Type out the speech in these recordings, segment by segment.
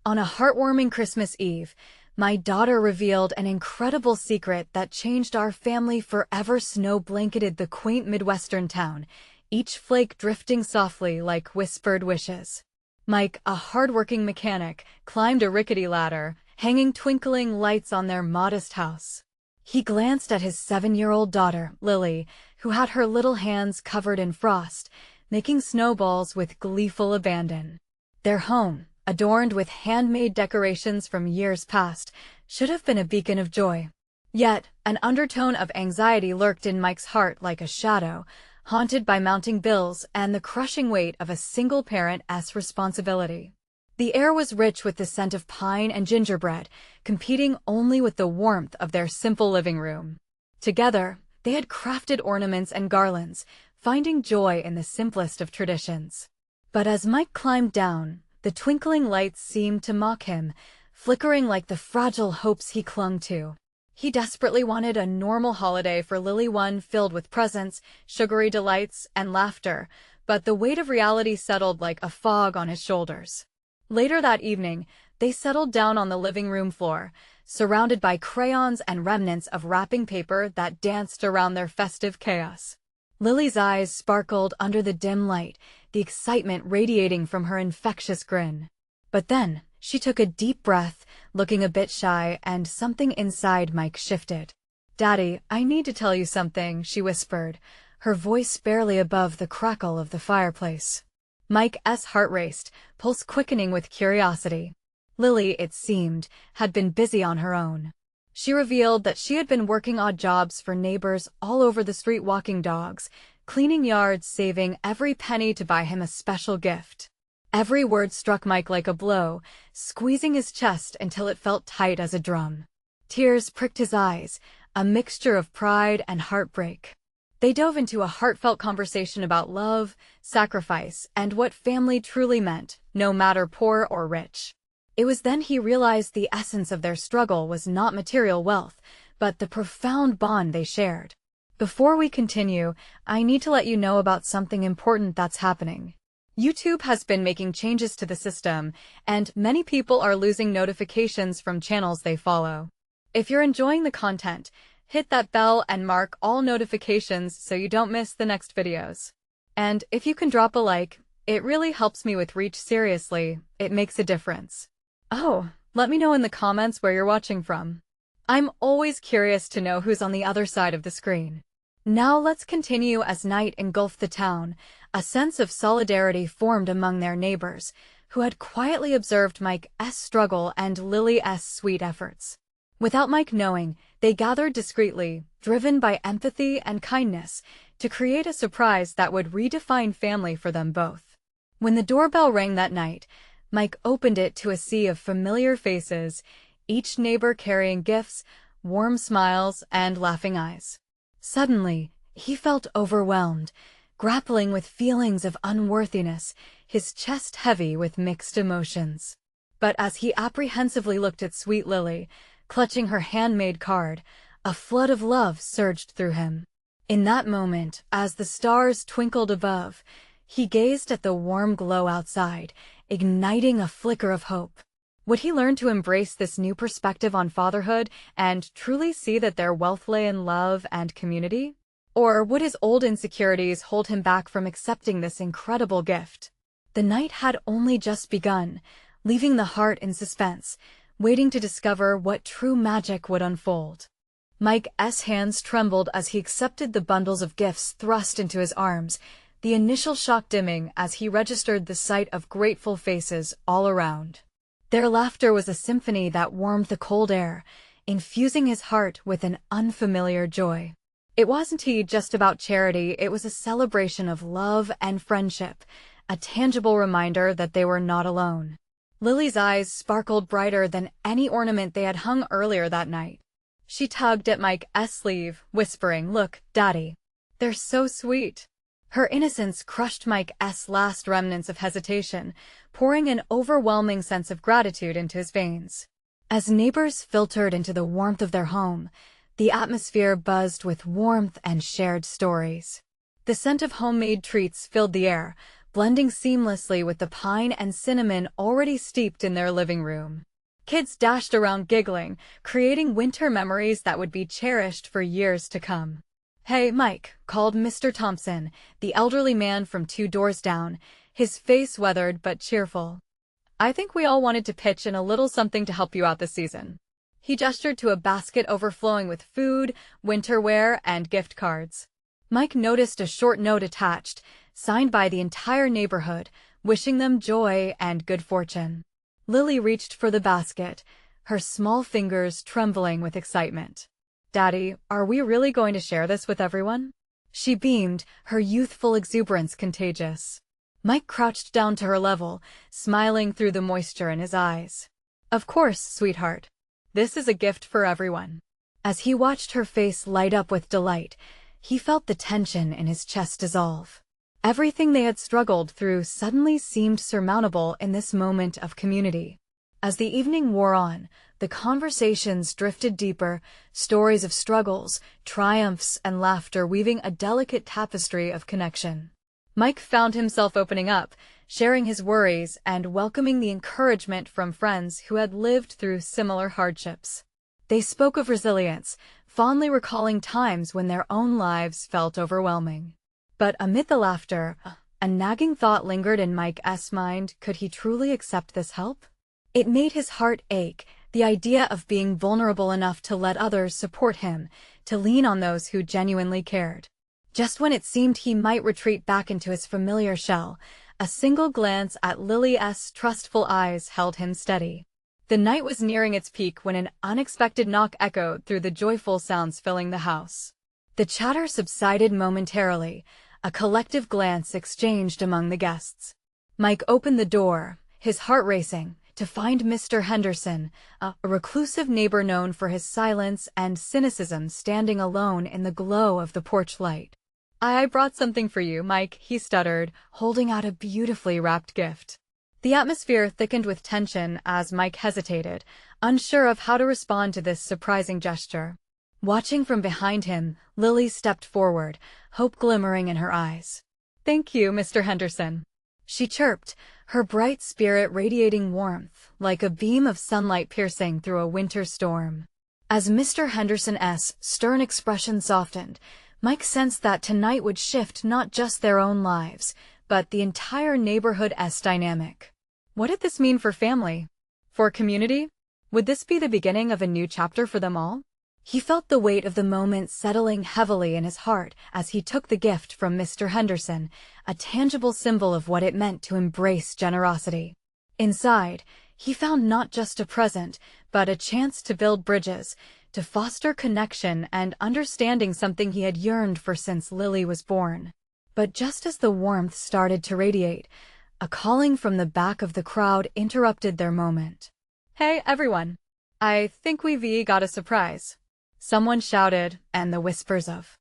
On a heartwarming Christmas Eve, my daughter revealed an incredible secret that changed our family forever. Snow blanketed the quaint Midwestern town, each flake drifting softly like whispered wishes. Mike, a hardworking mechanic, climbed a rickety ladder, hanging twinkling lights on their modest house. He glanced at his 7-year-old daughter, Lily, who had her little hands covered in frost, making snowballs with gleeful abandon. Their home, adorned with handmade decorations from years past, should have been a beacon of joy. Yet, an undertone of anxiety lurked in Mike's heart like a shadow, haunted by mounting bills and the crushing weight of a single parent's responsibility. The air was rich with the scent of pine and gingerbread, competing only with the warmth of their simple living room. Together, they had crafted ornaments and garlands, finding joy in the simplest of traditions. But as Mike climbed down, the twinkling lights seemed to mock him, flickering like the fragile hopes he clung to. He desperately wanted a normal holiday for Lily, one filled with presents, sugary delights, and laughter, but the weight of reality settled like a fog on his shoulders. Later that evening, they settled down on the living room floor, surrounded by crayons and remnants of wrapping paper that danced around their festive chaos. Lily's eyes sparkled under the dim light, the excitement radiating from her infectious grin. But then, she took a deep breath, looking a bit shy, and something inside Mike shifted. "Daddy, I need to tell you something," she whispered, her voice barely above the crackle of the fireplace. Mike's heart raced, pulse quickening with curiosity. Lily, it seemed, had been busy on her own. She revealed that she had been working odd jobs for neighbors all over the street, walking dogs, cleaning yards, saving every penny to buy him a special gift. Every word struck Mike like a blow, squeezing his chest until it felt tight as a drum. Tears pricked his eyes, a mixture of pride and heartbreak. They dove into a heartfelt conversation about love, sacrifice, and what family truly meant, no matter poor or rich. It was then he realized the essence of their struggle was not material wealth, but the profound bond they shared. Before we continue, I need to let you know about something important that's happening. YouTube has been making changes to the system, and many people are losing notifications from channels they follow. If you're enjoying the content, hit that bell and mark all notifications so you don't miss the next videos. And if you can drop a like, it really helps me with reach. Seriously, it makes a difference. Oh, let me know in the comments where you're watching from. I'm always curious to know who's on the other side of the screen. Now let's continue. As night engulfed the town, a sense of solidarity formed among their neighbors, who had quietly observed Mike's struggle and Lily's sweet efforts. Without Mike knowing, they gathered discreetly, driven by empathy and kindness, to create a surprise that would redefine family for them both. When the doorbell rang that night, Mike opened it to a sea of familiar faces, each neighbor carrying gifts, warm smiles, and laughing eyes. Suddenly, he felt overwhelmed, grappling with feelings of unworthiness, his chest heavy with mixed emotions. But as he apprehensively looked at sweet Lily, clutching her handmade card, a flood of love surged through him. In that moment, as the stars twinkled above, he gazed at the warm glow outside, igniting a flicker of hope. Would he learn to embrace this new perspective on fatherhood and truly see that their wealth lay in love and community? Or would his old insecurities hold him back from accepting this incredible gift? The night had only just begun, leaving the heart in suspense, waiting to discover what true magic would unfold. Mike's hands trembled as he accepted the bundles of gifts thrust into his arms, the initial shock dimming as he registered the sight of grateful faces all around. Their laughter was a symphony that warmed the cold air, infusing his heart with an unfamiliar joy. It wasn't just about charity, it was a celebration of love and friendship, a tangible reminder that they were not alone. Lily's eyes sparkled brighter than any ornament they had hung earlier that night. She tugged at Mike's sleeve, whispering, "Look, Daddy. They're so sweet." Her innocence crushed Mike's last remnants of hesitation, pouring an overwhelming sense of gratitude into his veins. As neighbors filtered into the warmth of their home, the atmosphere buzzed with warmth and shared stories. The scent of homemade treats filled the air, blending seamlessly with the pine and cinnamon already steeped in their living room. Kids dashed around giggling, creating winter memories that would be cherished for years to come. "Hey, Mike," called Mr. Thompson, the elderly man from 2 doors down, his face weathered but cheerful. "I think we all wanted to pitch in a little something to help you out this season." He gestured to a basket overflowing with food, winter wear, and gift cards. Mike noticed a short note attached, signed by the entire neighborhood, wishing them joy and good fortune. Lily reached for the basket, her small fingers trembling with excitement. "Daddy, are we really going to share this with everyone?" She beamed, her youthful exuberance contagious. Mike crouched down to her level, smiling through the moisture in his eyes. "Of course, sweetheart. This is a gift for everyone." As he watched her face light up with delight, he felt the tension in his chest dissolve. Everything they had struggled through suddenly seemed surmountable in this moment of community. As the evening wore on, the conversations drifted deeper, stories of struggles, triumphs, and laughter weaving a delicate tapestry of connection. Mike found himself opening up, sharing his worries and welcoming the encouragement from friends who had lived through similar hardships. They spoke of resilience, fondly recalling times when their own lives felt overwhelming. But amid the laughter, a nagging thought lingered in Mike's mind: could he truly accept this help? It made his heart ache, the idea of being vulnerable enough to let others support him, to lean on those who genuinely cared. Just when it seemed he might retreat back into his familiar shell, a single glance at Lily's trustful eyes held him steady. The night was nearing its peak when an unexpected knock echoed through the joyful sounds filling the house. The chatter subsided momentarily, a collective glance exchanged among the guests. Mike opened the door, his heart racing, to find Mr. Henderson, a reclusive neighbor known for his silence and cynicism, standing alone in the glow of the porch light. "I brought something for you, Mike," he stuttered, holding out a beautifully wrapped gift. The atmosphere thickened with tension as Mike hesitated, unsure of how to respond to this surprising gesture. Watching from behind him, Lily stepped forward, hope glimmering in her eyes. "Thank you, Mr. Henderson," she chirped, her bright spirit radiating warmth, like a beam of sunlight piercing through a winter storm. As Mr. Henderson's stern expression softened, Mike sensed that tonight would shift not just their own lives, but the entire neighborhood's dynamic. What did this mean for family? For community? Would this be the beginning of a new chapter for them all? He felt the weight of the moment settling heavily in his heart as he took the gift from Mr. Henderson, a tangible symbol of what it meant to embrace generosity. Inside, he found not just a present, but a chance to build bridges, to foster connection and understanding, something he had yearned for since Lily was born. But just as the warmth started to radiate, a calling from the back of the crowd interrupted their moment. "Hey, everyone. I think we've got a surprise," someone shouted, and the whispers of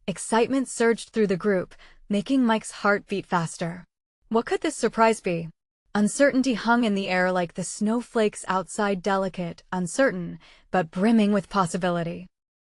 excitement surged through the group, making Mike's heart beat faster. What could this surprise be? Uncertainty hung in the air like the snowflakes outside, delicate, uncertain, but brimming with possibility.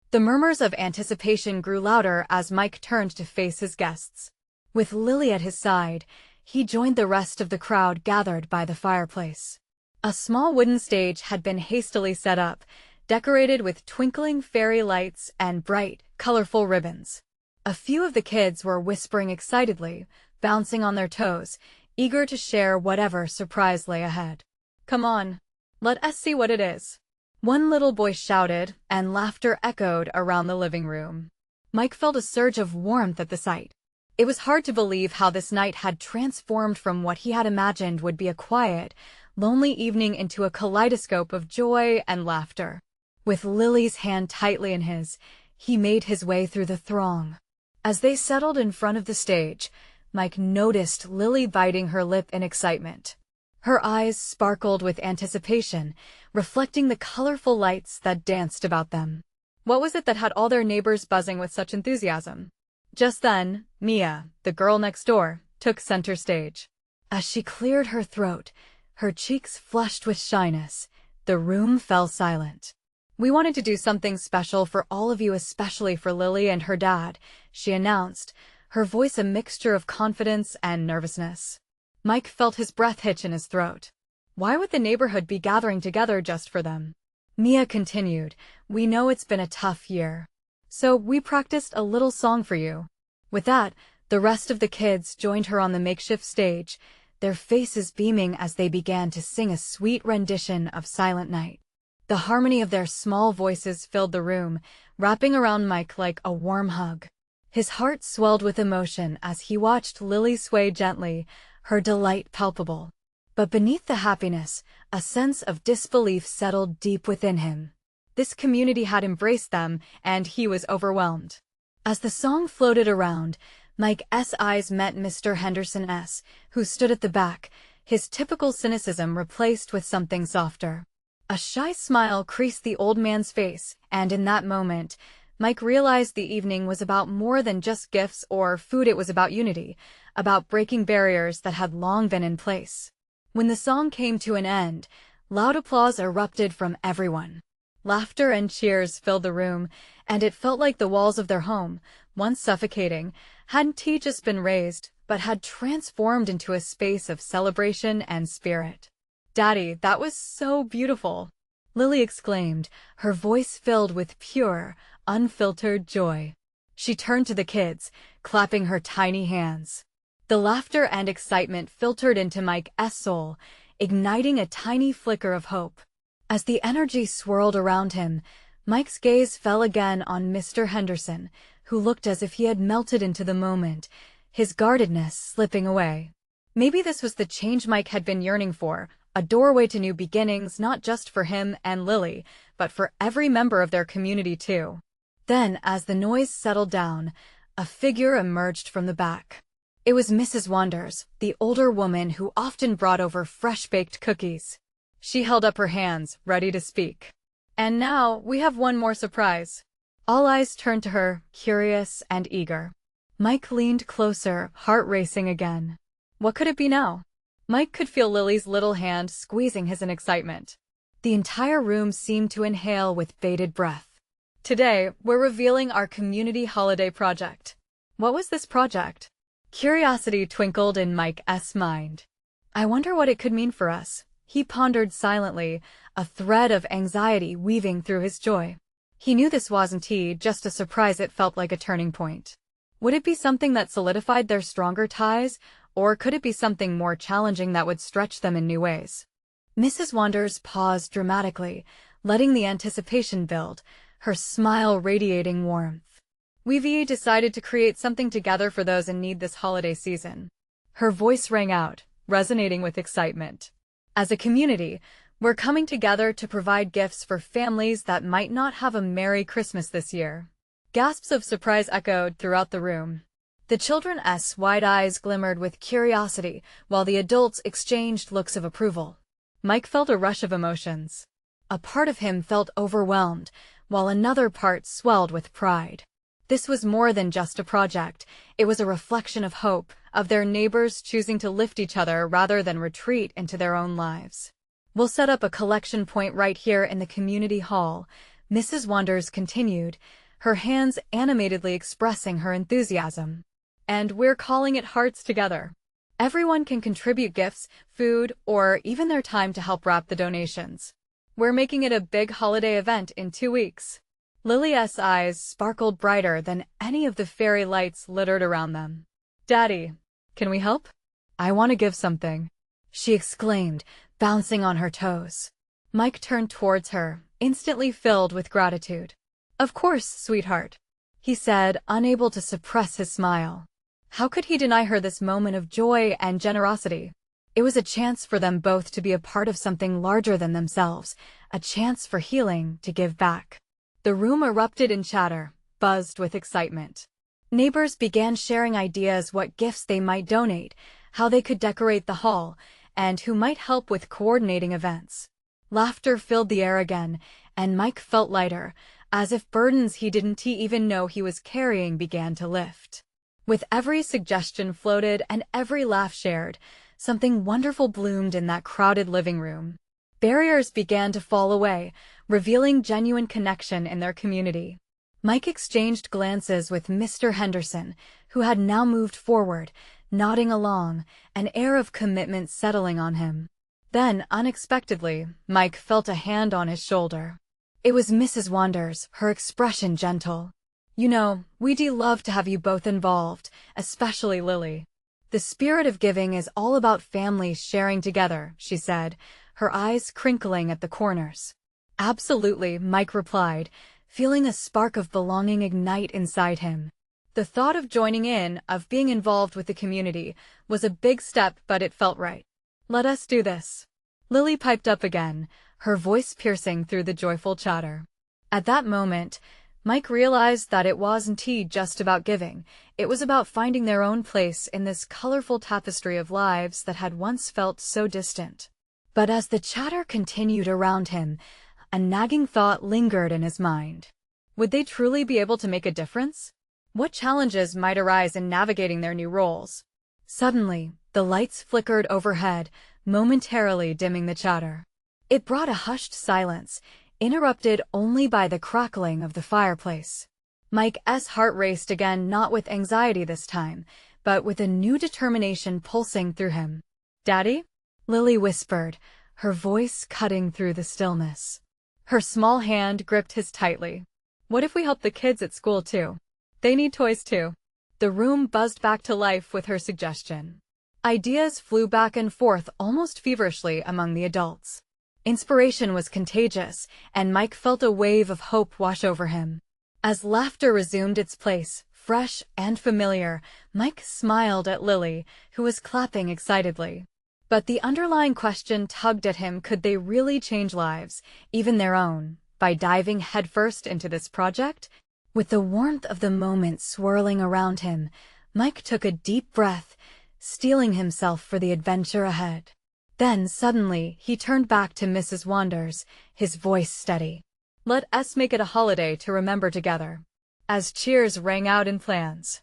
The murmurs of anticipation grew louder as Mike turned to face his guests. With Lily at his side, he joined the rest of the crowd gathered by the fireplace. A small wooden stage had been hastily set up, decorated with twinkling fairy lights and bright, colorful ribbons. A few of the kids were whispering excitedly, bouncing on their toes, eager to share whatever surprise lay ahead. "Come on, let us see what it is," one little boy shouted, and laughter echoed around the living room. Mike felt a surge of warmth at the sight. It was hard to believe how this night had transformed from what he had imagined would be a quiet, lonely evening into a kaleidoscope of joy and laughter. With Lily's hand tightly in his, he made his way through the throng. As they settled in front of the stage, Mike noticed Lily biting her lip in excitement. Her eyes sparkled with anticipation, reflecting the colorful lights that danced about them. What was it that had all their neighbors buzzing with such enthusiasm? Just then, Mia, the girl next door, took center stage. As she cleared her throat, her cheeks flushed with shyness, the room fell silent. "We wanted to do something special for all of you, especially for Lily and her dad," she announced, her voice a mixture of confidence and nervousness. Mike felt his breath hitch in his throat. Why would the neighborhood be gathering together just for them? Mia continued, "We know it's been a tough year. So we practiced a little song for you." With that, the rest of the kids joined her on the makeshift stage, their faces beaming as they began to sing a sweet rendition of Silent Night. The harmony of their small voices filled the room, wrapping around Mike like a warm hug. His heart swelled with emotion as he watched Lily sway gently, her delight palpable. But beneath the happiness, a sense of disbelief settled deep within him. This community had embraced them, and he was overwhelmed. As the song floated around, Mike's eyes met Mr. Henderson's, who stood at the back, his typical cynicism replaced with something softer. A shy smile creased the old man's face, and in that moment, Mike realized the evening was about more than just gifts or food. It was about unity, about breaking barriers that had long been in place. When the song came to an end, loud applause erupted from everyone. Laughter and cheers filled the room, and it felt like the walls of their home, once suffocating, hadn't just been raised, but had transformed into a space of celebration and spirit. "Daddy, that was so beautiful!" Lily exclaimed, her voice filled with pure, unfiltered joy. She turned to the kids, clapping her tiny hands. The laughter and excitement filtered into Mike's soul, igniting a tiny flicker of hope. As the energy swirled around him, Mike's gaze fell again on Mr. Henderson, who looked as if he had melted into the moment, his guardedness slipping away. Maybe this was the change Mike had been yearning for, a doorway to new beginnings not just for him and Lily, but for every member of their community too. Then, as the noise settled down, a figure emerged from the back. It was Mrs. Wanders, the older woman who often brought over fresh-baked cookies. She held up her hands, ready to speak. "And now, we have one more surprise." All eyes turned to her, curious and eager. Mike leaned closer, heart racing again. What could it be now? Mike could feel Lily's little hand squeezing his in excitement. The entire room seemed to inhale with bated breath. "Today, we're revealing our community holiday project." What was this project? Curiosity twinkled in Mike's mind. "I wonder what it could mean for us," he pondered silently, a thread of anxiety weaving through his joy. He knew this wasn't just a surprise, it felt like a turning point. Would it be something that solidified their stronger ties, or could it be something more challenging that would stretch them in new ways? Mrs. Wanders paused dramatically, letting the anticipation build, her smile radiating warmth. "We've decided to create something together for those in need this holiday season." Her voice rang out, resonating with excitement. "As a community, we're coming together to provide gifts for families that might not have a Merry Christmas this year." Gasps of surprise echoed throughout the room. The children's wide eyes glimmered with curiosity, while the adults exchanged looks of approval. Mike felt a rush of emotions. A part of him felt overwhelmed, while another part swelled with pride. This was more than just a project, it was a reflection of hope, of their neighbors choosing to lift each other rather than retreat into their own lives. "We'll set up a collection point right here in the community hall," Mrs. Wanders continued, her hands animatedly expressing her enthusiasm. "And we're calling it Hearts Together. Everyone can contribute gifts, food, or even their time to help wrap the donations. We're making it a big holiday event in 2 weeks." Lily's eyes sparkled brighter than any of the fairy lights littered around them. "Daddy, can we help? I want to give something," she exclaimed, bouncing on her toes. Mike turned towards her, instantly filled with gratitude. "Of course, sweetheart," he said, unable to suppress his smile. How could he deny her this moment of joy and generosity? It was a chance for them both to be a part of something larger than themselves, a chance for healing, to give back. The room erupted in chatter, buzzed with excitement. Neighbors began sharing ideas what gifts they might donate, how they could decorate the hall, and who might help with coordinating events. Laughter filled the air again, and Mike felt lighter, as if burdens he didn't even know he was carrying began to lift. With every suggestion floated and every laugh shared, something wonderful bloomed in that crowded living room. Barriers began to fall away, revealing genuine connection in their community. Mike exchanged glances with Mr. Henderson, who had now moved forward, nodding along, an air of commitment settling on him. Then, unexpectedly, Mike felt a hand on his shoulder. It was Mrs. Wanders, her expression gentle. "You know, we'd love to have you both involved, especially Lily. The spirit of giving is all about families sharing together," she said, her eyes crinkling at the corners. "Absolutely," Mike replied, feeling a spark of belonging ignite inside him. The thought of joining in, of being involved with the community, was a big step, but it felt right. "Let us do this," Lily piped up again, her voice piercing through the joyful chatter. At that moment, Mike realized that it wasn't just about giving, it was about finding their own place in this colorful tapestry of lives that had once felt so distant. But as the chatter continued around him, a nagging thought lingered in his mind. Would they truly be able to make a difference? What challenges might arise in navigating their new roles? Suddenly, the lights flickered overhead, momentarily dimming the chatter. It brought a hushed silence, interrupted only by the crackling of the fireplace. Mike's heart raced again, not with anxiety this time, but with a new determination pulsing through him. "Daddy?" Lily whispered, her voice cutting through the stillness. Her small hand gripped his tightly. "What if we help the kids at school too? They need toys too." The room buzzed back to life with her suggestion. Ideas flew back and forth almost feverishly among the adults. Inspiration was contagious, and Mike felt a wave of hope wash over him. As laughter resumed its place, fresh and familiar, Mike smiled at Lily, who was clapping excitedly. But the underlying question tugged at him: could they really change lives, even their own, by diving headfirst into this project? With the warmth of the moment swirling around him, Mike took a deep breath, steeling himself for the adventure ahead. Then suddenly, he turned back to Mrs. Wanders, his voice steady. "Let us make it a holiday to remember together." As cheers rang out and plans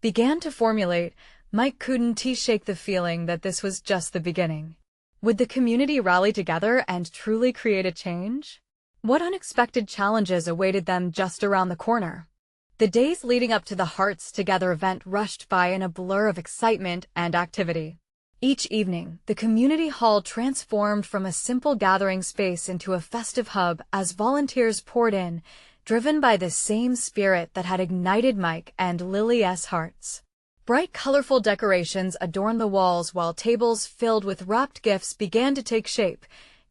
began to formulate, Mike couldn't shake the feeling that this was just the beginning. Would the community rally together and truly create a change? What unexpected challenges awaited them just around the corner? The days leading up to the Hearts Together event rushed by in a blur of excitement and activity. Each evening, the community hall transformed from a simple gathering space into a festive hub as volunteers poured in, driven by the same spirit that had ignited Mike and Lily's hearts. Bright, colorful decorations adorned the walls while tables filled with wrapped gifts began to take shape,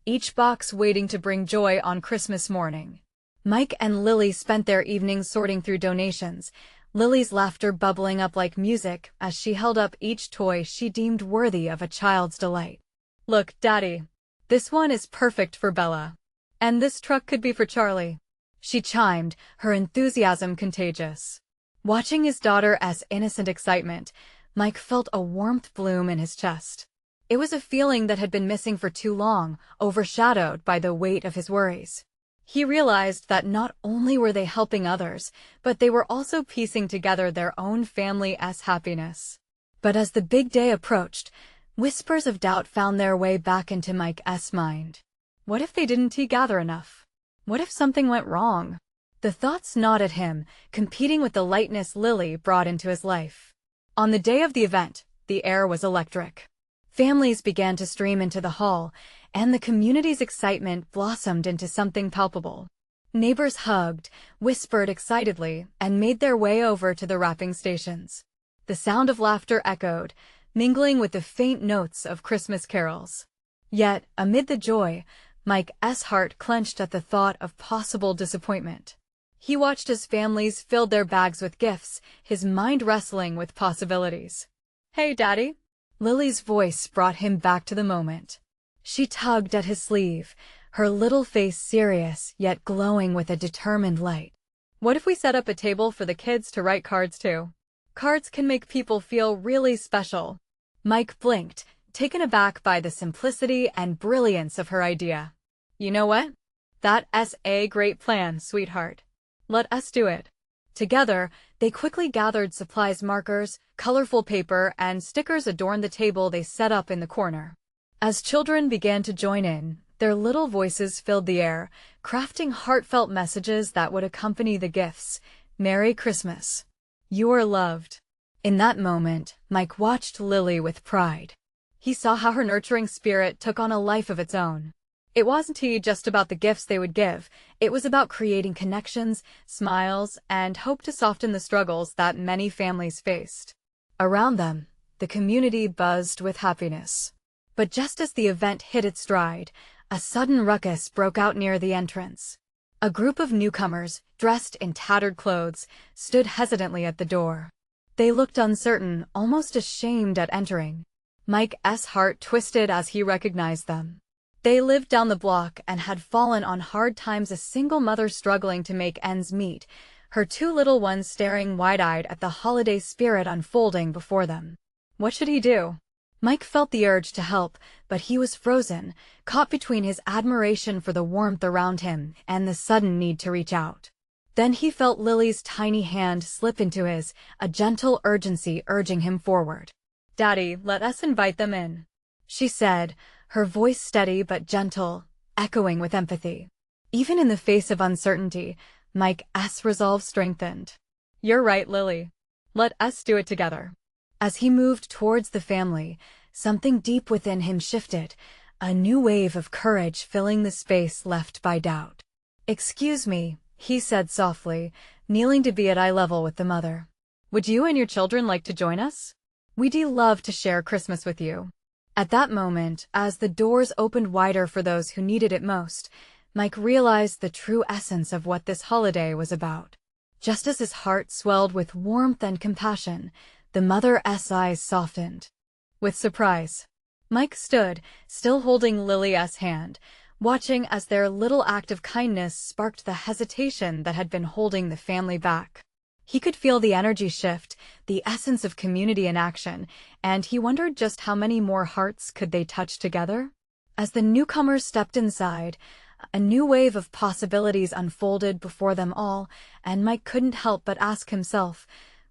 each box waiting to bring joy on Christmas morning. Mike and Lily spent their evenings sorting through donations, Lily's laughter bubbling up like music as she held up each toy she deemed worthy of a child's delight. "Look, Daddy. This one is perfect for Bella. And this truck could be for Charlie," she chimed, her enthusiasm contagious. Watching his daughter's innocent excitement, Mike felt a warmth bloom in his chest. It was a feeling that had been missing for too long, overshadowed by the weight of his worries. He realized that not only were they helping others, but they were also piecing together their own family's happiness. But as the big day approached, whispers of doubt found their way back into Mike's mind. What if they didn't gather enough? What if something went wrong? The thoughts gnawed at him, competing with the lightness Lily brought into his life. On the day of the event, the air was electric. Families began to stream into the hall, and the community's excitement blossomed into something palpable. Neighbors hugged, whispered excitedly, and made their way over to the wrapping stations. The sound of laughter echoed, mingling with the faint notes of Christmas carols. Yet, amid the joy, Mike's heart clenched at the thought of possible disappointment. He watched as families filled their bags with gifts, his mind wrestling with possibilities. "Hey, Daddy." Lily's voice brought him back to the moment. She tugged at his sleeve, her little face serious yet glowing with a determined light. "What if we set up a table for the kids to write cards to? Cards can make people feel really special." Mike blinked, taken aback by the simplicity and brilliance of her idea. "You know what? That's a great plan, sweetheart. Let us do it." Together, they quickly gathered supplies, markers, colorful paper, and stickers adorned the table they set up in the corner. As children began to join in, their little voices filled the air, crafting heartfelt messages that would accompany the gifts. "Merry Christmas. You are loved. In that moment, Mike watched Lily with pride. He saw how her nurturing spirit took on a life of its own. It wasn't just about the gifts they would give, it was about creating connections, smiles, and hope to soften the struggles that many families faced. Around them, the community buzzed with happiness. But just as the event hit its stride, a sudden ruckus broke out near the entrance. A group of newcomers, dressed in tattered clothes, stood hesitantly at the door. They looked uncertain, almost ashamed at entering. Mike's heart twisted as he recognized them. They lived down the block and had fallen on hard times, a single mother struggling to make ends meet, her two little ones staring wide-eyed at the holiday spirit unfolding before them. What should he do? Mike felt the urge to help, but he was frozen, caught between his admiration for the warmth around him and the sudden need to reach out. Then he felt Lily's tiny hand slip into his, a gentle urgency urging him forward. "Daddy, let us invite them in," she said, her voice steady but gentle, echoing with empathy. Even in the face of uncertainty, Mike's resolve strengthened. "You're right, Lily. Let us do it together." As he moved towards the family, something deep within him shifted, a new wave of courage filling the space left by doubt. "Excuse me," he said softly, kneeling to be at eye level with the mother. "Would you and your children like to join us? We'd love to share Christmas with you." At that moment, as the doors opened wider for those who needed it most, Mike realized the true essence of what this holiday was about. Just as his heart swelled with warmth and compassion, the mother's eyes softened. With surprise, Mike stood, still holding Lily's hand, watching as their little act of kindness sparked the hesitation that had been holding the family back. He could feel the energy shift, the essence of community in action, and he wondered just how many more hearts could they touch together? As the newcomers stepped inside, a new wave of possibilities unfolded before them all, and Mike couldn't help but ask himself,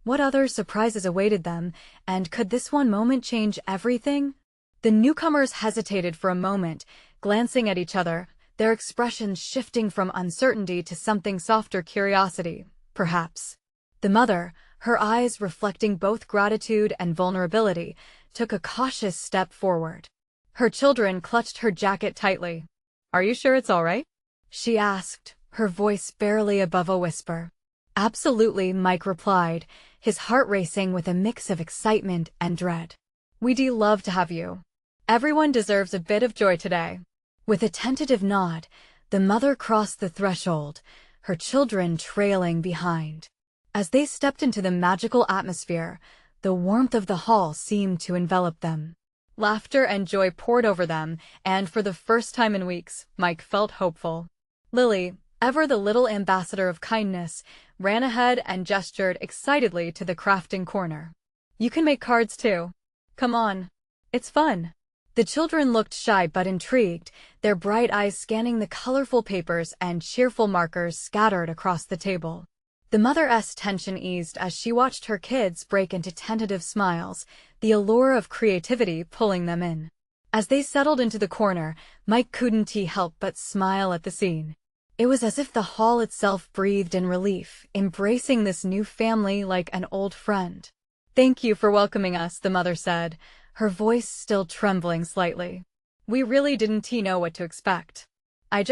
what other surprises awaited them, and could this one moment change everything? The newcomers hesitated for a moment, glancing at each other, their expressions shifting from uncertainty to something softer, curiosity, perhaps. The mother, her eyes reflecting both gratitude and vulnerability, took a cautious step forward. Her children clutched her jacket tightly. "Are you sure it's all right?" she asked, her voice barely above a whisper. "Absolutely," Mike replied, his heart racing with a mix of excitement and dread. "We'd love to have you. Everyone deserves a bit of joy today." With a tentative nod, the mother crossed the threshold, her children trailing behind. As they stepped into the magical atmosphere, the warmth of the hall seemed to envelop them. Laughter and joy poured over them, and for the first time in weeks, Mike felt hopeful. Lily, ever the little ambassador of kindness, ran ahead and gestured excitedly to the crafting corner. "You can make cards too. Come on. It's fun." The children looked shy but intrigued, their bright eyes scanning the colorful papers and cheerful markers scattered across the table. The mother's tension eased as she watched her kids break into tentative smiles, the allure of creativity pulling them in. As they settled into the corner, Mike couldn't help but smile at the scene. It was as if the hall itself breathed in relief, embracing this new family like an old friend. "Thank you for welcoming us," the mother said, her voice still trembling slightly. "We really didn't know what to expect."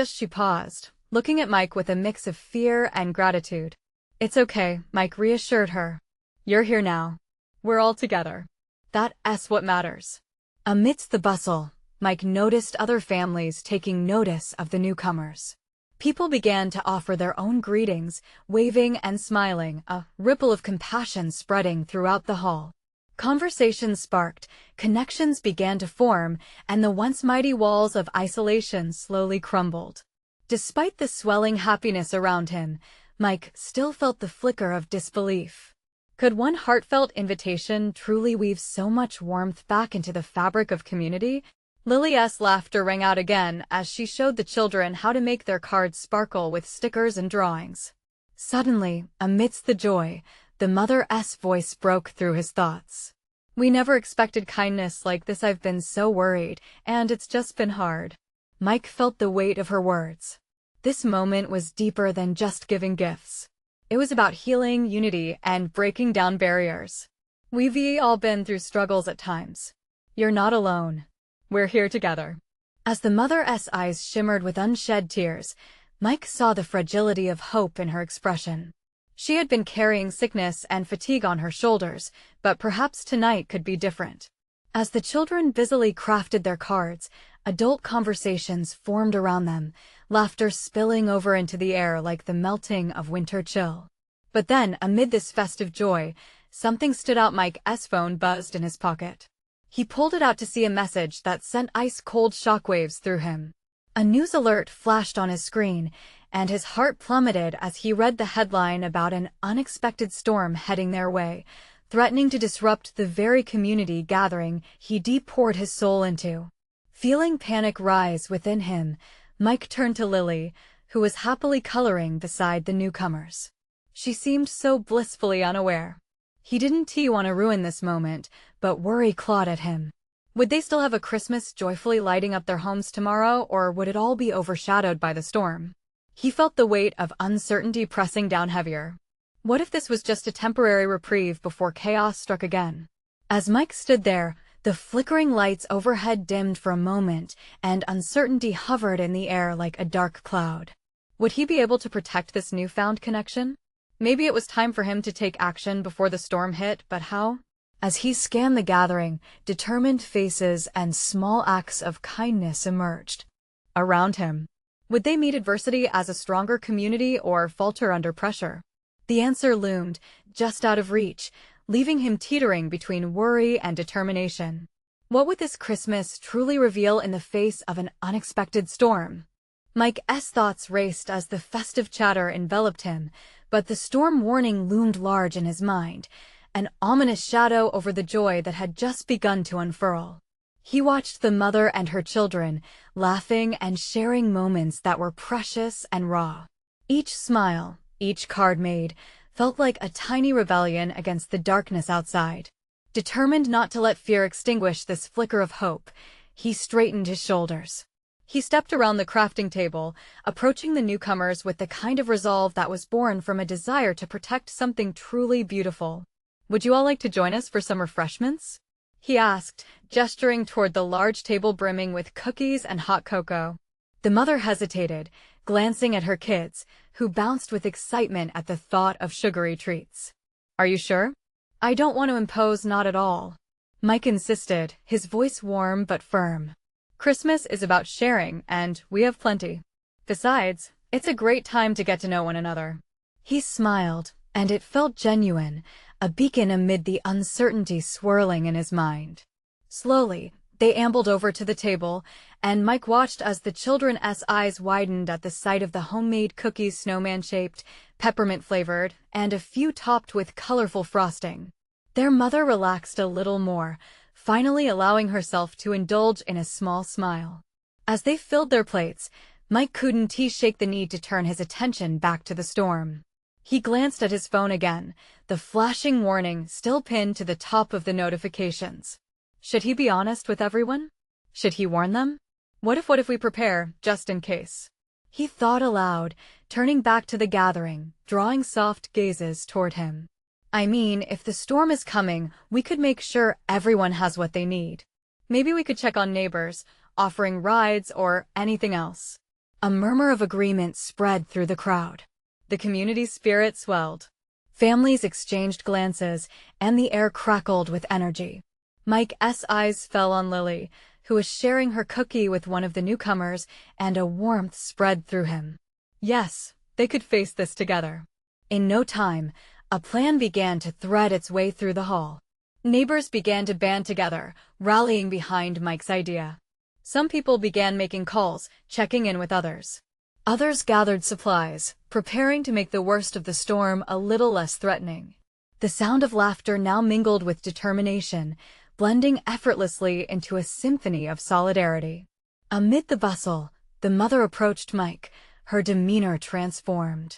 She paused, looking at Mike with a mix of fear and gratitude. "It's okay," Mike reassured her. "You're here now. We're all together. That's what matters." Amidst the bustle, Mike noticed other families taking notice of the newcomers. People began to offer their own greetings, waving and smiling, a ripple of compassion spreading throughout the hall. Conversations sparked, connections began to form, and the once mighty walls of isolation slowly crumbled. Despite the swelling happiness around him, Mike still felt the flicker of disbelief. Could one heartfelt invitation truly weave so much warmth back into the fabric of community? Lily's laughter rang out again as she showed the children how to make their cards sparkle with stickers and drawings. Suddenly, amidst the joy, the mother's voice broke through his thoughts. "We never expected kindness like this. I've been so worried, and it's just been hard." Mike felt the weight of her words. This moment was deeper than just giving gifts. It was about healing, unity, and breaking down barriers. We've all been through struggles at times. You're not alone. We're here together. As the mother's eyes shimmered with unshed tears, Mike saw the fragility of hope in her expression. She had been carrying sickness and fatigue on her shoulders, but perhaps tonight could be different. As the children busily crafted their cards, adult conversations formed around them, laughter spilling over into the air like the melting of winter chill. But then, amid this festive joy, something stood out. Mike's phone buzzed in his pocket. He pulled it out to see a message that sent ice-cold shockwaves through him. A news alert flashed on his screen, and his heart plummeted as he read the headline about an unexpected storm heading their way, threatening to disrupt the very community gathering he poured his soul into. Feeling panic rise within him, Mike turned to Lily, who was happily coloring beside the newcomers. She seemed so blissfully unaware. He didn't want to ruin this moment, but worry clawed at him. Would they still have a Christmas joyfully lighting up their homes tomorrow, or would it all be overshadowed by the storm? He felt the weight of uncertainty pressing down heavier. What if this was just a temporary reprieve before chaos struck again? As Mike stood there, the flickering lights overhead dimmed for a moment, and uncertainty hovered in the air like a dark cloud. Would he be able to protect this newfound connection? Maybe it was time for him to take action before the storm hit, but how? As he scanned the gathering, determined faces and small acts of kindness emerged around him. Would they meet adversity as a stronger community or falter under pressure? The answer loomed, just out of reach, leaving him teetering between worry and determination. What would this Christmas truly reveal in the face of an unexpected storm? Mike's thoughts raced as the festive chatter enveloped him, but the storm warning loomed large in his mind, an ominous shadow over the joy that had just begun to unfurl. He watched the mother and her children, laughing and sharing moments that were precious and raw. Each smile, each card made, felt like a tiny rebellion against the darkness outside. Determined not to let fear extinguish this flicker of hope, he straightened his shoulders. He stepped around the crafting table, approaching the newcomers with the kind of resolve that was born from a desire to protect something truly beautiful. "Would you all like to join us for some refreshments?" he asked, gesturing toward the large table brimming with cookies and hot cocoa. The mother hesitated, glancing at her kids, who bounced with excitement at the thought of sugary treats. "Are you sure?" "I don't want to impose, not at all," Mike insisted, his voice warm but firm. "Christmas is about sharing, and we have plenty. Besides, it's a great time to get to know one another." He smiled, and it felt genuine, a beacon amid the uncertainty swirling in his mind. Slowly, they ambled over to the table, and Mike watched as the children's eyes widened at the sight of the homemade cookies, snowman-shaped, peppermint-flavored, and a few topped with colorful frosting. Their mother relaxed a little more, finally allowing herself to indulge in a small smile. As they filled their plates, Mike couldn't shake the need to turn his attention back to the storm. He glanced at his phone again, the flashing warning still pinned to the top of the notifications. Should he be honest with everyone? Should he warn them? What if we prepare, just in case? He thought aloud, turning back to the gathering, drawing soft gazes toward him. "I mean, if the storm is coming, we could make sure everyone has what they need. Maybe we could check on neighbors, offering rides or anything else." A murmur of agreement spread through the crowd. The community's spirit swelled. Families exchanged glances, and the air crackled with energy. Mike's eyes fell on Lily, who was sharing her cookie with one of the newcomers, and a warmth spread through him. Yes, they could face this together. In no time, a plan began to thread its way through the hall. Neighbors began to band together, rallying behind Mike's idea. Some people began making calls, checking in with others. Others gathered supplies, preparing to make the worst of the storm a little less threatening. The sound of laughter now mingled with determination, blending effortlessly into a symphony of solidarity. Amid the bustle, the mother approached Mike, her demeanor transformed.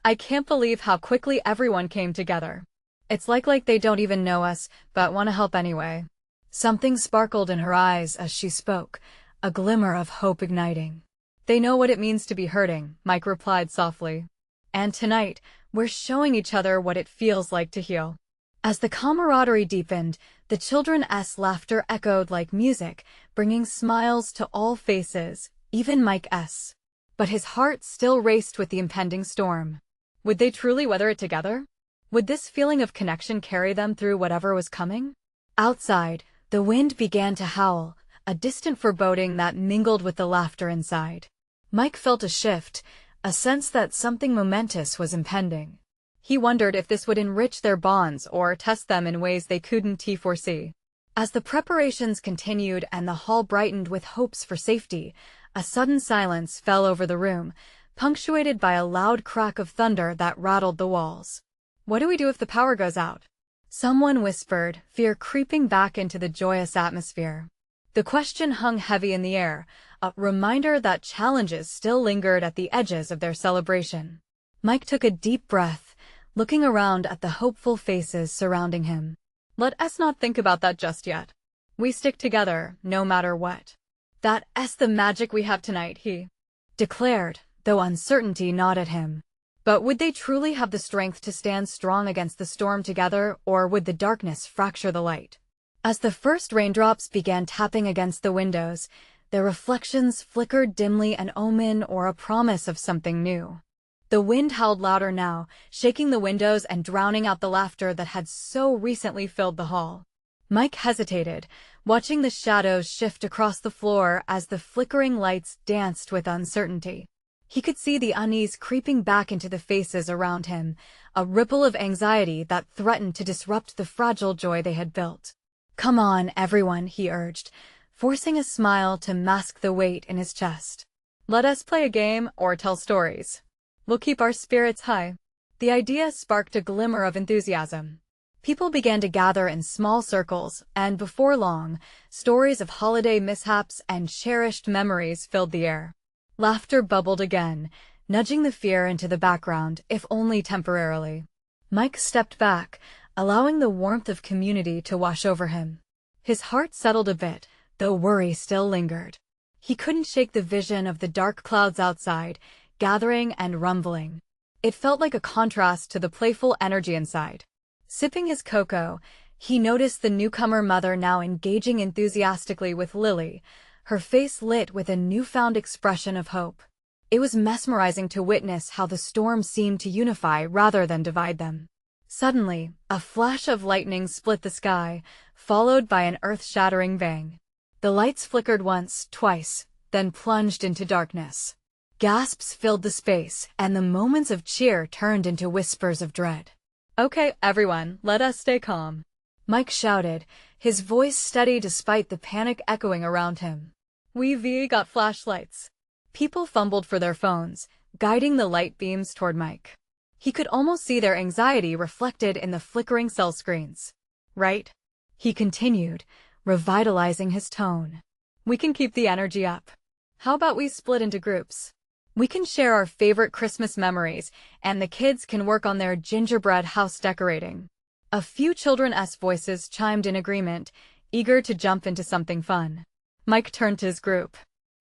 "I can't believe how quickly everyone came together. It's like they don't even know us, but want to help anyway." Something sparkled in her eyes as she spoke, a glimmer of hope igniting. "They know what it means to be hurting," Mike replied softly. "And tonight, we're showing each other what it feels like to heal." As the camaraderie deepened, the children's laughter echoed like music, bringing smiles to all faces, even Mike's. But his heart still raced with the impending storm. Would they truly weather it together? Would this feeling of connection carry them through whatever was coming? Outside, the wind began to howl, a distant foreboding that mingled with the laughter inside. Mike felt a shift, a sense that something momentous was impending. He wondered if this would enrich their bonds or test them in ways they couldn't foresee. As the preparations continued and the hall brightened with hopes for safety, a sudden silence fell over the room, punctuated by a loud crack of thunder that rattled the walls. "What do we do if the power goes out?" someone whispered, fear creeping back into the joyous atmosphere. The question hung heavy in the air, a reminder that challenges still lingered at the edges of their celebration. Mike took a deep breath, looking around at the hopeful faces surrounding him. "Let us not think about that just yet. We stick together, no matter what. That's the magic we have tonight," he declared, though uncertainty gnawed at him. But would they truly have the strength to stand strong against the storm together, or would the darkness fracture the light? As the first raindrops began tapping against the windows, their reflections flickered dimly, an omen or a promise of something new. The wind howled louder now, shaking the windows and drowning out the laughter that had so recently filled the hall. Mike hesitated, watching the shadows shift across the floor as the flickering lights danced with uncertainty. He could see the unease creeping back into the faces around him, a ripple of anxiety that threatened to disrupt the fragile joy they had built. "Come on, everyone," he urged, forcing a smile to mask the weight in his chest. "Let us play a game or tell stories. We'll keep our spirits high." The idea sparked a glimmer of enthusiasm. People began to gather in small circles, and before long, stories of holiday mishaps and cherished memories filled the air. Laughter bubbled again, nudging the fear into the background, if only temporarily. Mike stepped back, allowing the warmth of community to wash over him. His heart settled a bit, though worry still lingered. He couldn't shake the vision of the dark clouds outside, gathering and rumbling. It felt like a contrast to the playful energy inside. Sipping his cocoa, he noticed the newcomer mother now engaging enthusiastically with Lily, her face lit with a newfound expression of hope. It was mesmerizing to witness how the storm seemed to unify rather than divide them. Suddenly, a flash of lightning split the sky, followed by an earth-shattering bang. The lights flickered once, twice, then plunged into darkness. Gasps filled the space, and the moments of cheer turned into whispers of dread. "Okay, everyone, let us stay calm," Mike shouted, his voice steady despite the panic echoing around him. "We've got flashlights." People fumbled for their phones, guiding the light beams toward Mike. He could almost see their anxiety reflected in the flickering cell screens. "Right?" he continued, revitalizing his tone. "We can keep the energy up. How about we split into groups? We can share our favorite Christmas memories, and the kids can work on their gingerbread house decorating." A few children's voices chimed in agreement, eager to jump into something fun. Mike turned to his group.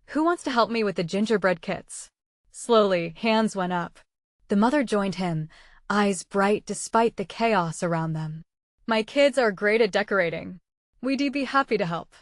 "Who wants to help me with the gingerbread kits?" Slowly, hands went up. The mother joined him, eyes bright despite the chaos around them. "My kids are great at decorating. We'd be happy to help."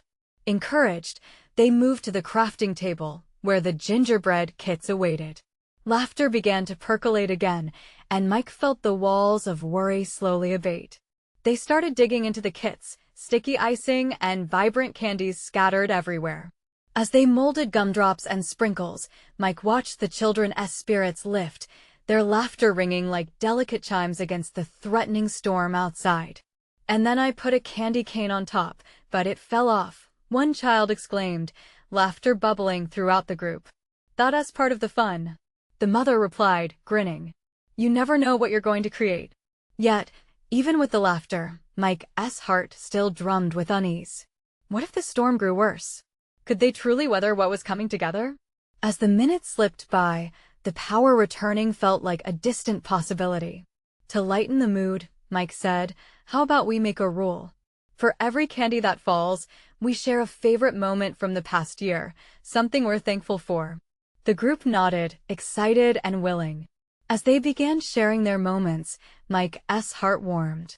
Encouraged, they moved to the crafting table, where the gingerbread kits awaited. Laughter began to percolate again, and Mike felt the walls of worry slowly abate. They started digging into the kits, sticky icing and vibrant candies scattered everywhere. As they molded gumdrops and sprinkles, Mike watched the children's spirits lift, their laughter ringing like delicate chimes against the threatening storm outside. "And then I put a candy cane on top, but it fell off," one child exclaimed, laughter bubbling throughout the group. "That's part of the fun," the mother replied, grinning. "You never know what you're going to create." Yet, even with the laughter, Mike's heart still drummed with unease. What if the storm grew worse? Could they truly weather what was coming together? As the minutes slipped by, the power returning felt like a distant possibility. "To lighten the mood," Mike said, "how about we make a rule? For every candy that falls, we share a favorite moment from the past year, something we're thankful for." The group nodded, excited and willing. As they began sharing their moments, Mike's heart warmed.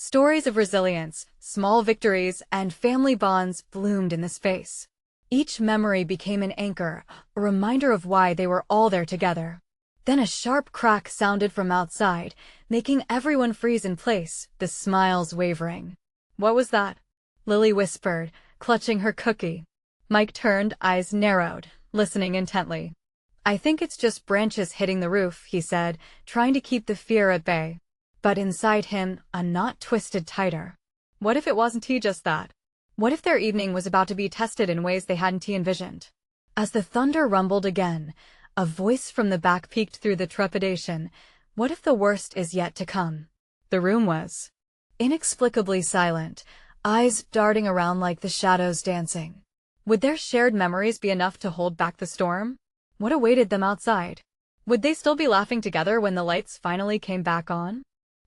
Stories of resilience, small victories, and family bonds bloomed in the space. Each memory became an anchor, a reminder of why they were all there together. Then a sharp crack sounded from outside, making everyone freeze in place, the smiles wavering. "What was that?" Lily whispered, clutching her cookie. Mike turned, eyes narrowed, listening intently. "I think it's just branches hitting the roof," he said, trying to keep the fear at bay. But inside him, a knot twisted tighter. What if it wasn't just that? What if their evening was about to be tested in ways they hadn't envisioned? As the thunder rumbled again, a voice from the back peeked through the trepidation. What if the worst is yet to come? The room was inexplicably silent, eyes darting around like the shadows dancing. Would their shared memories be enough to hold back the storm? What awaited them outside? Would they still be laughing together when the lights finally came back on?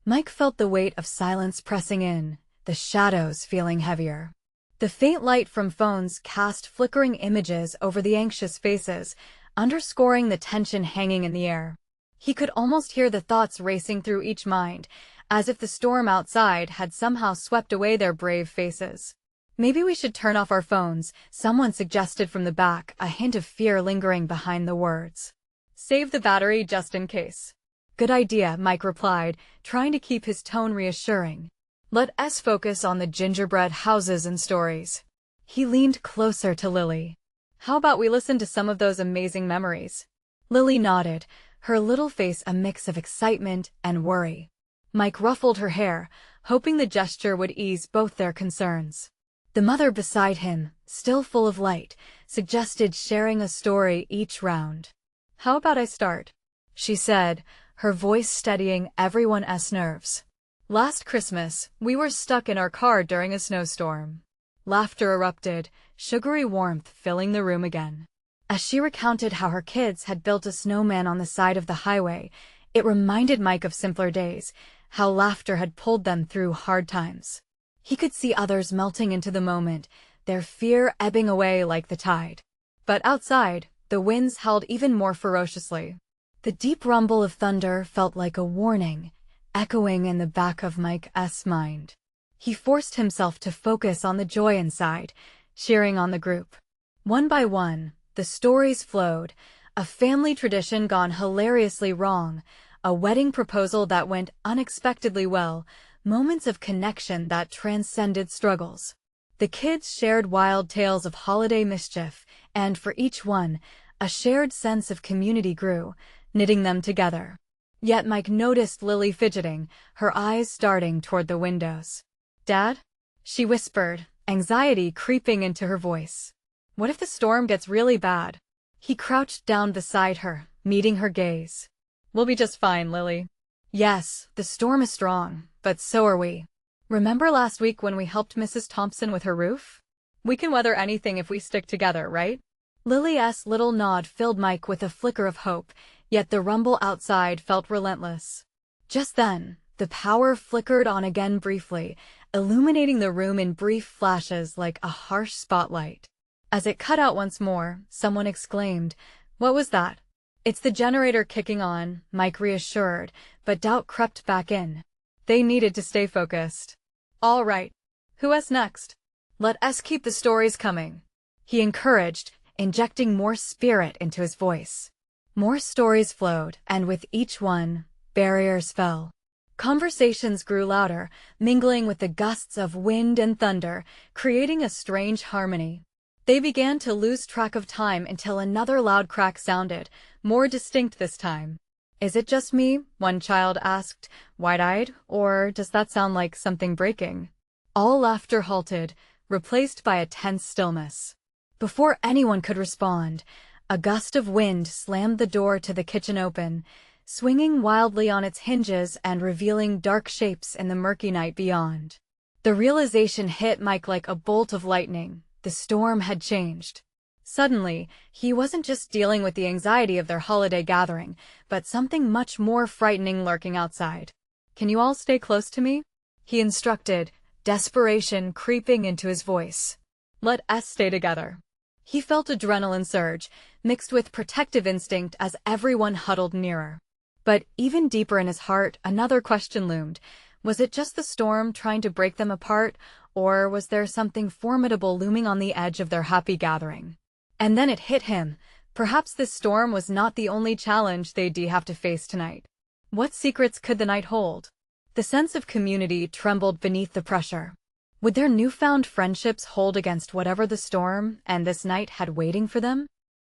Mike felt the weight of silence pressing in, the shadows feeling heavier. The faint light from phones cast flickering images over the anxious faces, underscoring the tension hanging in the air. He could almost hear the thoughts racing through each mind, as if the storm outside had somehow swept away their brave faces. "Maybe we should turn off our phones," someone suggested from the back, a hint of fear lingering behind the words. "Save the battery just in case." "Good idea," Mike replied, trying to keep his tone reassuring. "Let us focus on the gingerbread houses and stories." He leaned closer to Lily. "How about we listen to some of those amazing memories?" Lily nodded, her little face a mix of excitement and worry. Mike ruffled her hair, hoping the gesture would ease both their concerns. The mother beside him, still full of light, suggested sharing a story each round. "How about I start?" she said, her voice steadying everyone's nerves. "Last Christmas, we were stuck in our car during a snowstorm." Laughter erupted, sugary warmth filling the room again. As she recounted how her kids had built a snowman on the side of the highway, it reminded Mike of simpler days, how laughter had pulled them through hard times. He could see others melting into the moment, their fear ebbing away like the tide. But outside, the winds howled even more ferociously. The deep rumble of thunder felt like a warning, echoing in the back of Mike's mind. He forced himself to focus on the joy inside, cheering on the group. One by one, the stories flowed, a family tradition gone hilariously wrong, a wedding proposal that went unexpectedly well, moments of connection that transcended struggles. The kids shared wild tales of holiday mischief, and for each one, a shared sense of community grew, knitting them together. Yet Mike noticed Lily fidgeting, her eyes darting toward the windows. "Dad?" she whispered, anxiety creeping into her voice. "What if the storm gets really bad?" He crouched down beside her, meeting her gaze. "We'll be just fine, Lily." "Yes, the storm is strong, but so are we. Remember last week when we helped Mrs. Thompson with her roof? We can weather anything if we stick together, right?" Lily's little nod filled Mike with a flicker of hope, yet the rumble outside felt relentless. Just then, the power flickered on again briefly, illuminating the room in brief flashes like a harsh spotlight. As it cut out once more, someone exclaimed, "What was that?" "It's the generator kicking on," Mike reassured, but doubt crept back in. They needed to stay focused. "All right. Who's next? Let us keep the stories coming," he encouraged, injecting more spirit into his voice. More stories flowed, and with each one, barriers fell. Conversations grew louder, mingling with the gusts of wind and thunder, creating a strange harmony. They began to lose track of time until another loud crack sounded, more distinct this time. "Is it just me?" one child asked, wide-eyed, "or does that sound like something breaking?" All laughter halted, replaced by a tense stillness. Before anyone could respond, a gust of wind slammed the door to the kitchen open, swinging wildly on its hinges and revealing dark shapes in the murky night beyond. The realization hit Mike like a bolt of lightning. The storm had changed. Suddenly, he wasn't just dealing with the anxiety of their holiday gathering, but something much more frightening lurking outside. "Can you all stay close to me?" he instructed, desperation creeping into his voice. "Let us stay together." He felt adrenaline surge, mixed with protective instinct as everyone huddled nearer. But even deeper in his heart, another question loomed. Was it just the storm trying to break them apart, or was there something formidable looming on the edge of their happy gathering? And then it hit him. Perhaps this storm was not the only challenge they'd have to face tonight. What secrets could the night hold? The sense of community trembled beneath the pressure. Would their newfound friendships hold against whatever the storm and this night had waiting for them?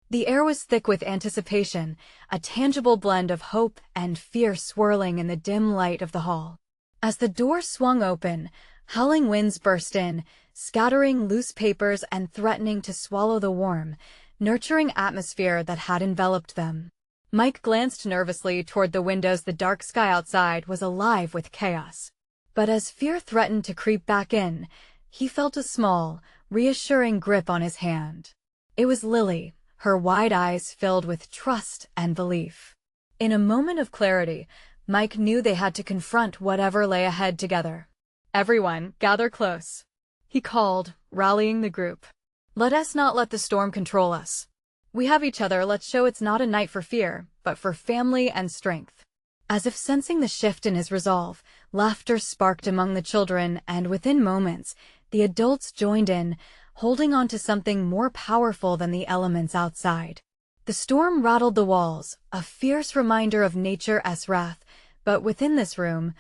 The air was thick with anticipation, a tangible blend of hope and fear swirling in the dim light of the hall. As the door swung open, howling winds burst in, scattering loose papers and threatening to swallow the warm, nurturing atmosphere that had enveloped them. Mike glanced nervously toward the windows. The dark sky outside was alive with chaos. But as fear threatened to creep back in, he felt a small, reassuring grip on his hand. It was Lily, her wide eyes filled with trust and belief. In a moment of clarity, Mike knew they had to confront whatever lay ahead together. "Everyone, gather close," he called, rallying the group. "Let us not let the storm control us. We have each other. Let's show it's not a night for fear, but for family and strength." As if sensing the shift in his resolve, laughter sparked among the children, and within moments, the adults joined in, holding on to something more powerful than the elements outside. The storm rattled the walls, a fierce reminder of nature's wrath, but within this room,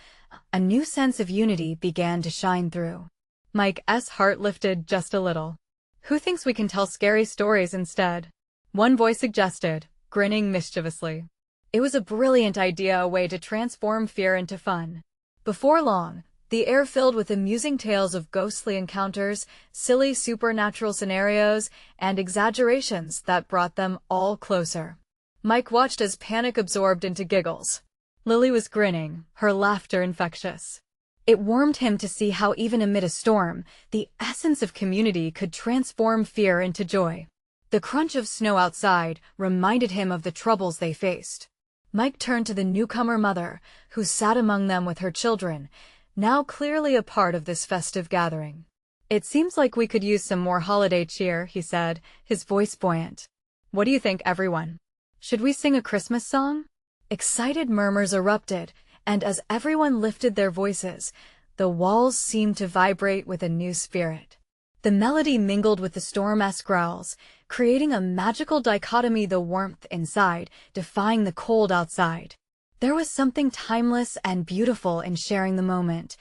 a new sense of unity began to shine through. Mike's heart lifted just a little. "Who thinks we can tell scary stories instead?" one voice suggested, grinning mischievously. It was a brilliant idea, a way to transform fear into fun. Before long, the air filled with amusing tales of ghostly encounters, silly supernatural scenarios, and exaggerations that brought them all closer. Mike watched as panic absorbed into giggles. Lily was grinning, her laughter infectious. It warmed him to see how even amid a storm, the essence of community could transform fear into joy. The crunch of snow outside reminded him of the troubles they faced. Mike turned to the newcomer mother, who sat among them with her children, now clearly a part of this festive gathering. "It seems like we could use some more holiday cheer," he said, his voice buoyant. "What do you think, everyone? Should we sing a Christmas song?" Excited murmurs erupted, and as everyone lifted their voices, the walls seemed to vibrate with a new spirit. The melody mingled with the storm-esque growls, creating a magical dichotomy, the warmth inside defying the cold outside. There was something timeless and beautiful in sharing the moment,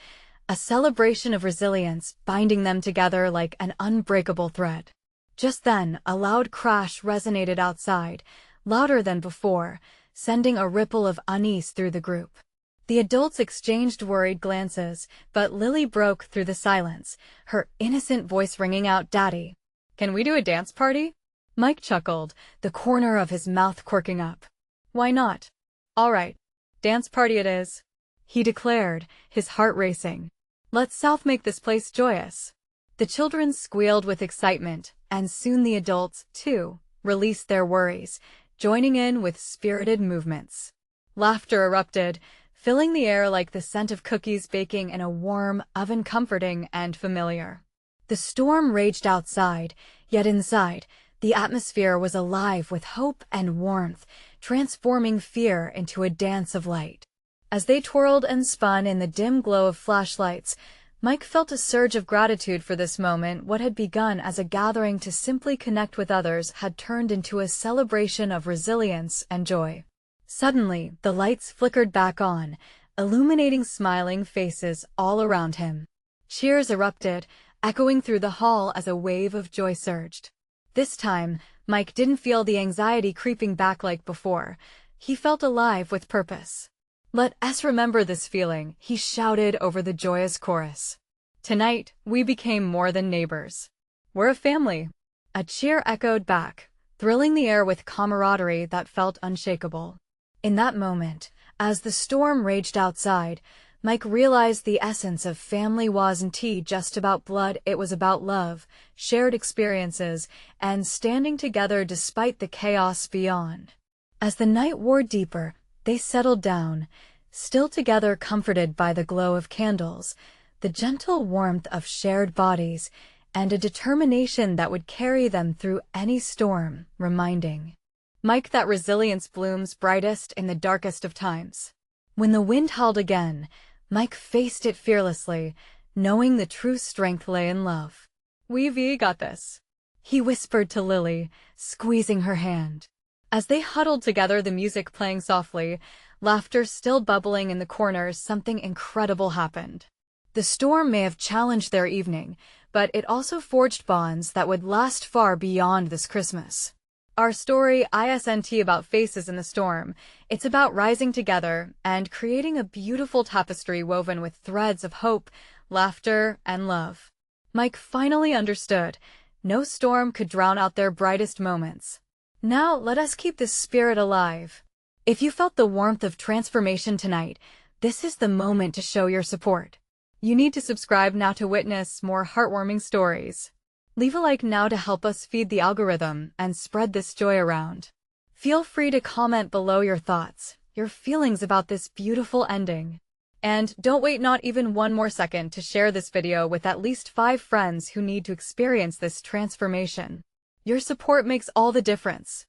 a celebration of resilience binding them together like an unbreakable thread. Just then, a loud crash resonated outside, louder than before, sending a ripple of unease through the group. The adults exchanged worried glances, but Lily broke through the silence, her innocent voice ringing out, "Daddy, can we do a dance party?" Mike chuckled, the corner of his mouth quirking up. "Why not? All right, dance party it is," he declared, his heart racing. "Let's South make this place joyous." The children squealed with excitement, and soon the adults, too, released their worries, joining in with spirited movements. Laughter erupted, filling the air like the scent of cookies baking in a warm oven, comforting and familiar. The storm raged outside, yet inside, the atmosphere was alive with hope and warmth, transforming fear into a dance of light. As they twirled and spun in the dim glow of flashlights, Mike felt a surge of gratitude for this moment. What had begun as a gathering to simply connect with others had turned into a celebration of resilience and joy. Suddenly, the lights flickered back on, illuminating smiling faces all around him. Cheers erupted, echoing through the hall as a wave of joy surged. This time, Mike didn't feel the anxiety creeping back like before. He felt alive with purpose. "Let us remember this feeling," he shouted over the joyous chorus. "Tonight, we became more than neighbors. We're a family." A cheer echoed back, thrilling the air with camaraderie that felt unshakable. In that moment, as the storm raged outside, Mike realized the essence of family wasn't just about blood. It was about love, shared experiences, and standing together despite the chaos beyond. As the night wore deeper, they settled down, still together, comforted by the glow of candles, the gentle warmth of shared bodies, and a determination that would carry them through any storm, reminding Mike that resilience blooms brightest in the darkest of times. When the wind howled again, Mike faced it fearlessly, knowing the true strength lay in love. "We got this," he whispered to Lily, squeezing her hand. As they huddled together, the music playing softly, laughter still bubbling in the corners, something incredible happened. The storm may have challenged their evening, but it also forged bonds that would last far beyond this Christmas. Our story isn't about faces in the storm. It's about rising together and creating a beautiful tapestry woven with threads of hope, laughter, and love. Mike finally understood. No storm could drown out their brightest moments. Now, let us keep this spirit alive. If you felt the warmth of transformation tonight, this is the moment to show your support. You need to subscribe now to witness more heartwarming stories. Leave a like now to help us feed the algorithm and spread this joy around. Feel free to comment below your thoughts, your feelings about this beautiful ending. And don't wait not even one more second to share this video with at least 5 friends who need to experience this transformation. Your support makes all the difference.